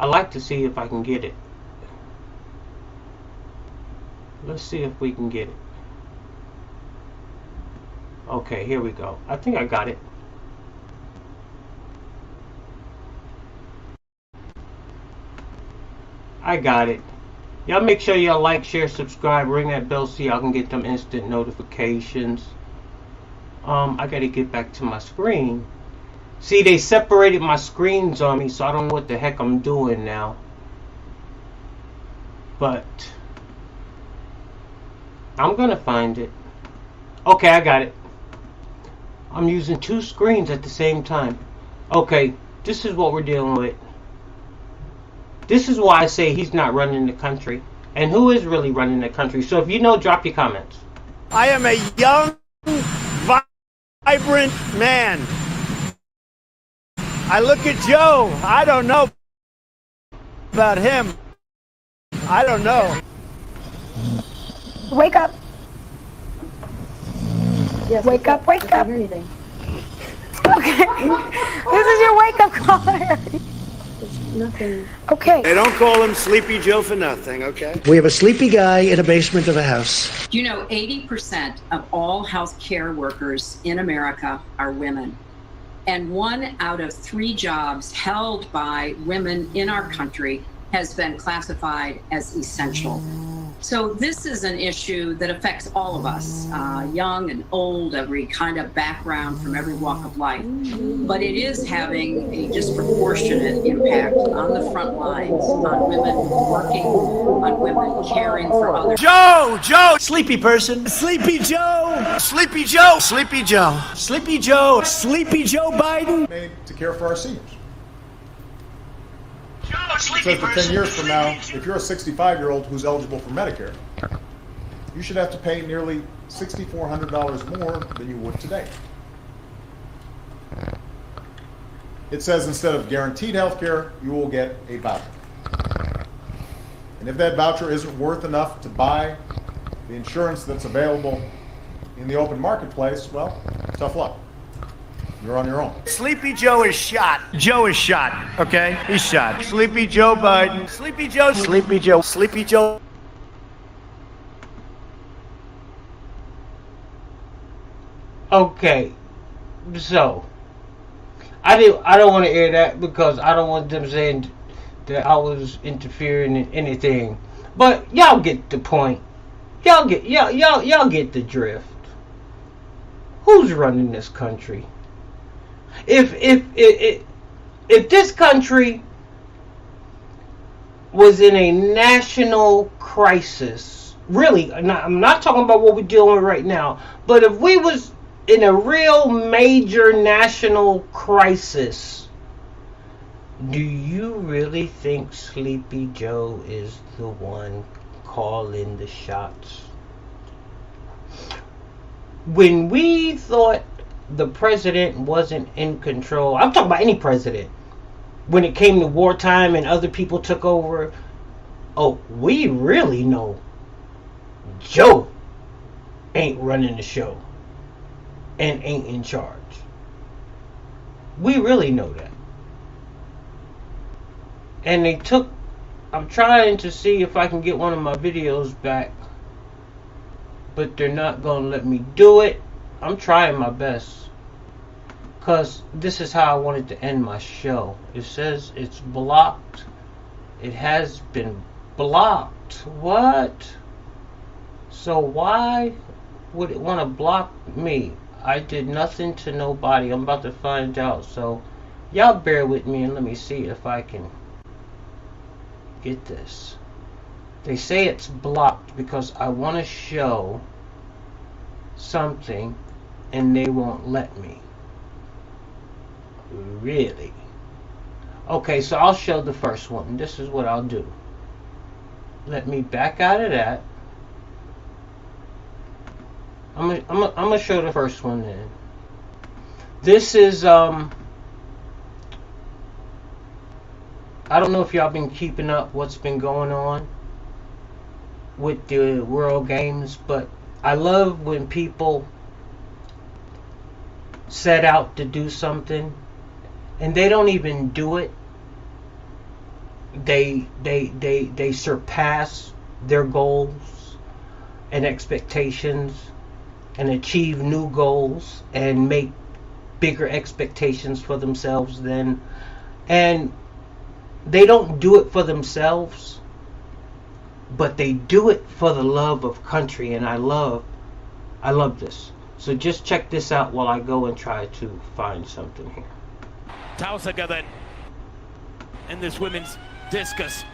Speaker 2: I like to see if I can get it. Let's see if we can get it. Okay, here we go. I think I got it. I got it. Y'all make sure y'all like, share, subscribe, ring that bell so y'all can get them instant notifications. I gotta get back to my screen. See, they separated my screens on me, so I don't know what the heck I'm doing now. But I'm gonna find it. Okay, I got it. I'm using two screens at the same time. Okay, this is what we're dealing with. This is why I say he's not running the country. And who is really running the country? So if you know, drop your comments.
Speaker 17: I am a young, vibrant man. I look at Joe. I don't know about him. I don't know.
Speaker 18: Wake up. Yes, wake up, wake up. Okay. This is your wake-up call, Harry. Nothing. Okay.
Speaker 17: They don't call him Sleepy Joe for nothing, okay?
Speaker 19: We have a sleepy guy in a basement of a house.
Speaker 20: You know, 80% of all healthcare workers in America are women. And 1 out of 3 jobs held by women in our country has been classified as essential. So this is an issue that affects all of us, young and old, every kind of background from every walk of life. But it is having a disproportionate impact on the front lines, on women working, on women caring for others.
Speaker 17: Joe! Sleepy person. Sleepy Joe! Sleepy Joe! Sleepy Joe! Sleepy Joe! Sleepy Joe Biden!
Speaker 21: Made to care for our seniors. So for 10 years from now, if you're a 65-year-old who's eligible for Medicare, you should have to pay nearly $6,400 more than you would today. It says instead of guaranteed health care, you will get a voucher. And if that voucher isn't worth enough to buy the insurance that's available in the open marketplace, well, tough luck. You're on your own.
Speaker 17: Sleepy Joe is shot. Joe is shot, okay? He's shot. Sleepy Joe Biden. Sleepy Joe. Sleepy Joe. Sleepy Joe.
Speaker 2: Okay, so I don't want to air that because I don't want them saying that I was interfering in anything. But y'all get the point. Y'all get the drift. Who's running this country? If this country was in a national crisis, really, I'm not talking about what we're dealing with right now, but if we was in a real major national crisis, do you really think Sleepy Joe is the one calling the shots? When we thought the president wasn't in control, I'm talking about any president, when it came to wartime and other people took over, oh, we really know Joe ain't running the show and ain't in charge. We really know that. And they took, I'm trying to see if I can get one of my videos back, but they're not going to let me do it. I'm trying my best, because this is how I wanted to end my show. It says it's blocked. It has been blocked. What? So why would it want to block me? I did nothing to nobody. I'm about to find out. So y'all bear with me and let me see if I can get this. They say it's blocked because I want to show something and they won't let me. Really? Okay, so I'll show the first one. This is what I'll do. Let me back out of that. I'm gonna show the first one then. This is I don't know if y'all been keeping up what's been going on with the World Games, but I love when people set out to do something and they don't even do it. They surpass their goals and expectations and achieve new goals and make bigger expectations for themselves then. And they don't do it for themselves, but they do it for the love of country, and I love this. So just check this out while I go and try to find something here.
Speaker 22: Tausaka then in this women's discus.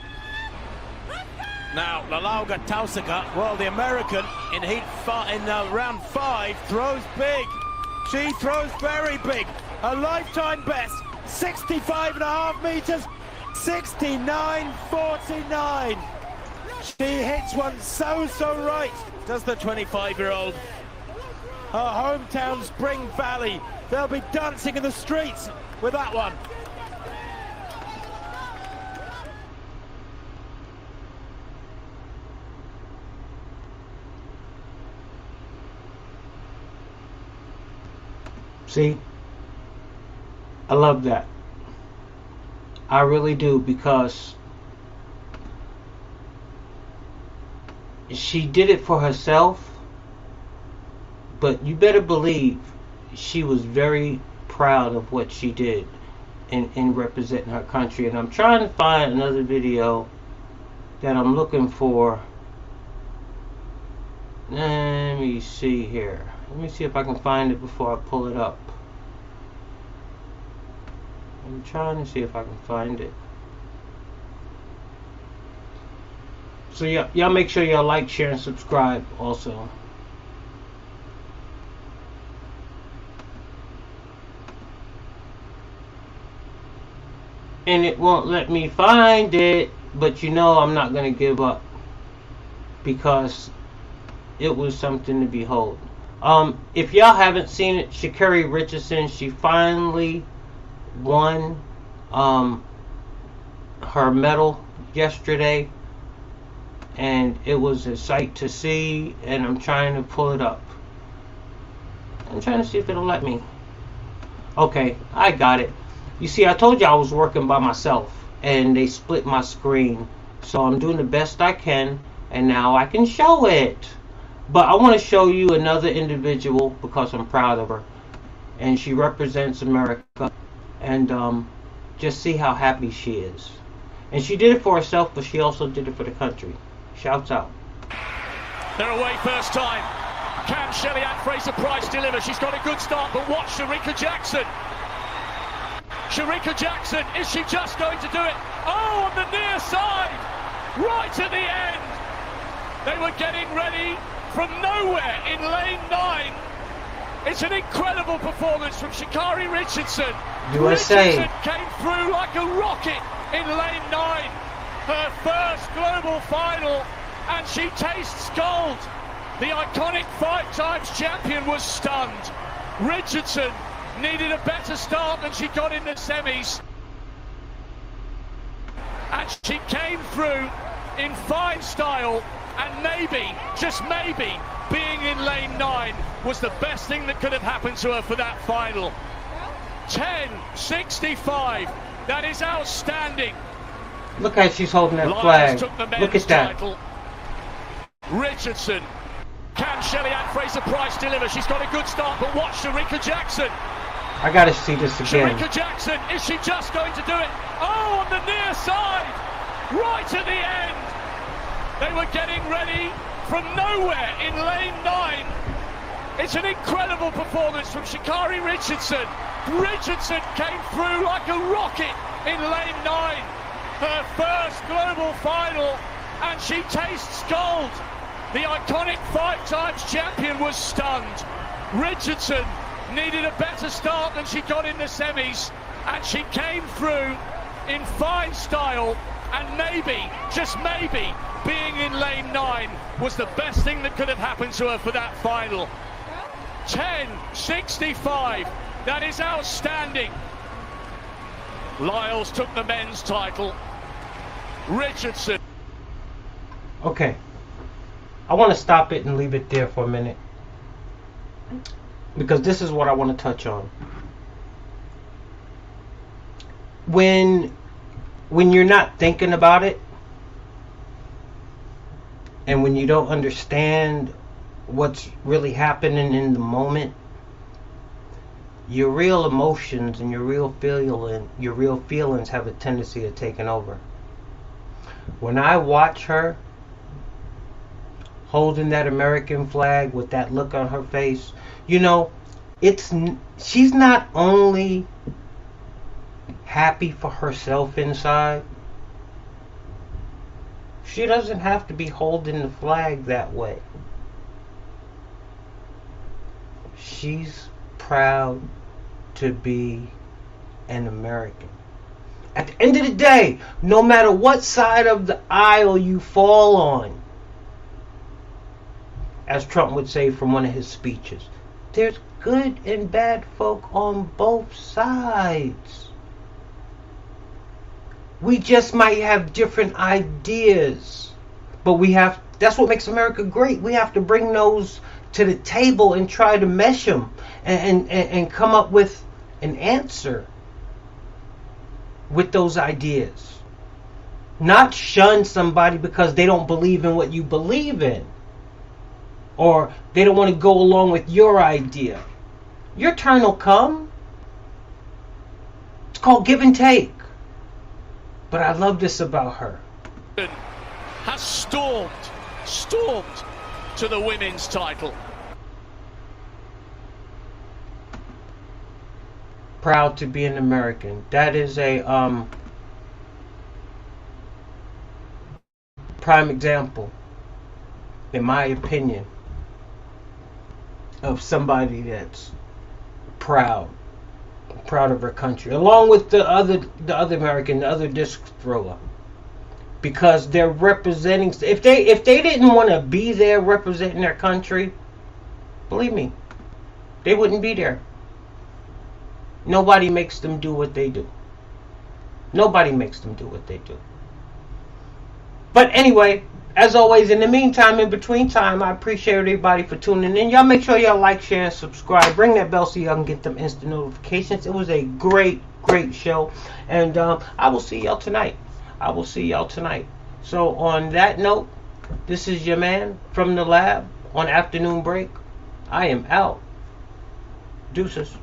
Speaker 17: Now, Lalauga Tausaka, well, the American in round 5 throws big. She throws very big. A lifetime best, 65.5 meters, 69.49. She hits one so right, does the 25-year-old. Her hometown Spring Valley. They'll be dancing in the streets with that one.
Speaker 2: See, I love that. I really do, because she did it for herself, but you better believe she was very proud of what she did in representing her country. And I'm trying to find another video that I'm looking for. Let me see here. Let me see if I can find it before I pull it up. I'm trying to see if I can find it. So y'all make sure y'all like, share, and subscribe also. And it won't let me find it, but you know I'm not going to give up, because it was something to behold. If y'all haven't seen it, Sha'Carri Richardson, she finally won her medal yesterday, and it was a sight to see, and I'm trying to pull it up. I'm trying to see if it'll let me. Okay, I got it. You see, I told you I was working by myself, and they split my screen, so I'm doing the best I can, and now I can show it. But I want to show you another individual because I'm proud of her, and she represents America, and just see how happy she is. And she did it for herself, but she also did it for the country. Shouts out.
Speaker 1: They're away first time. Can Shelley-Ann Fraser-Pryce deliver? She's got a good start, but watch Shericka Jackson. Shericka Jackson, is she just going to do it? Oh, on the near side, right at the end. They were getting ready from nowhere in lane 9. It's an incredible performance from Sha'Carri Richardson.
Speaker 2: USA.
Speaker 1: Richardson came through like a rocket in lane 9. Her first global final, and she tastes gold. The iconic 5-times champion was stunned. Richardson needed a better start than she got in the semis. And she came through in fine style, and maybe, just maybe, being in lane 9 was the best thing that could have happened to her for that final. 10:65. That is outstanding.
Speaker 2: Look how she's holding that flag. Look at that.
Speaker 1: Title. Richardson. Can Shelley-Ann Fraser-Pryce deliver? She's got a good start, but watch Shericka Jackson.
Speaker 2: I gotta see this again.
Speaker 1: Shericka Jackson, is she just going to do it? Oh, on the near side, right at the end. They were getting ready from nowhere in lane 9. It's an incredible performance from Sha'Carri Richardson. Richardson came through like a rocket in lane 9. Her first global final, and she tastes gold. The iconic 5-times champion was stunned. Richardson needed a better start than she got in the semis, and she came through in fine style, and maybe, just maybe, being in lane 9 was the best thing that could have happened to her for that final. 10:65. That is outstanding. Lyles took the men's title. Richardson.
Speaker 2: Okay. I want to stop it and leave it there for a minute, because this is what I want to touch on. When you're not thinking about it, and when you don't understand what's really happening in the moment, your real emotions and your real feelings have a tendency of taking over. When I watch her holding that American flag with that look on her face, you know, she's not only happy for herself inside, She doesn't have to be holding the flag that way. She's proud to be an American. At the end of the day, no matter what side of the aisle you fall on, as Trump would say from one of his speeches, there's good and bad folk on both sides. We just might have different ideas, but that's what makes America great. We have to bring those to the table and try to mesh them and come up with an answer with those ideas. Not shun somebody because they don't believe in what you believe in, or they don't want to go along with your idea. Your turn will come. It's called give and take. But I love this about her.
Speaker 1: Has stormed to the women's title.
Speaker 2: Proud to be an American. That is a prime example, in my opinion, of somebody that's proud of her country, along with the other American, the other disc thrower, because they're representing. If they didn't want to be there representing their country, believe me, they wouldn't be there. Nobody makes them do what they do. Nobody makes them do what they do. But anyway, as always, in the meantime, in between time, I appreciate everybody for tuning in. Y'all make sure y'all like, share, and subscribe. Ring that bell so y'all can get them instant notifications. It was a great show. And I will see y'all tonight. So on that note, this is your man from the lab on afternoon break. I am out. Deuces.